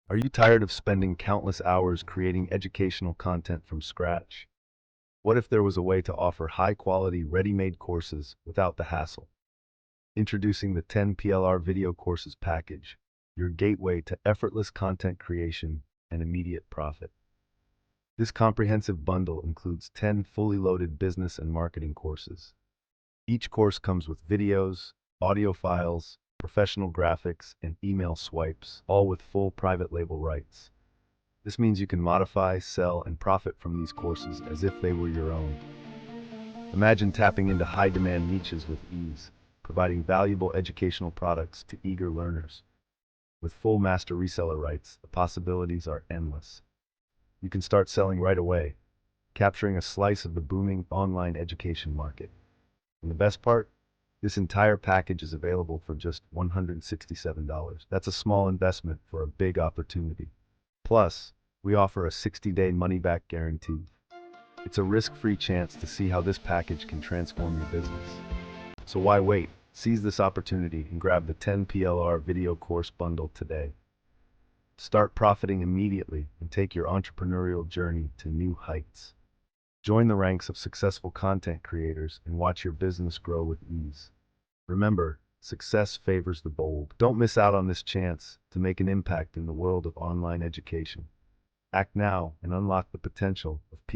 Are you tired of spending countless hours creating educational content from scratch? What if there was a way to offer high-quality, ready-made courses without the hassle? Introducing the 10 PLR Video Courses Package, your gateway to effortless content creation and immediate profit. This comprehensive bundle includes 10 fully loaded business and marketing courses. Each course comes with videos, audio files, professional graphics, and email swipes, all with full private label rights. This means you can modify, sell, and profit from these courses as if they were your own. Imagine tapping into high-demand niches with ease, providing valuable educational products to eager learners. With full master reseller rights, the possibilities are endless. You can start selling right away, capturing a slice of the booming online education market. And the best part? This entire package is available for just $167. That's a small investment for a big opportunity. Plus, we offer a 60-day money-back guarantee. It's a risk-free chance to see how this package can transform your business. So why wait? Seize this opportunity and grab the 10 PLR video course bundle today. Start profiting immediately and take your entrepreneurial journey to new heights. Join the ranks of successful content creators and watch your business grow with ease. Remember, success favors the bold. Don't miss out on this chance to make an impact in the world of online education. Act now and unlock the potential of PLR.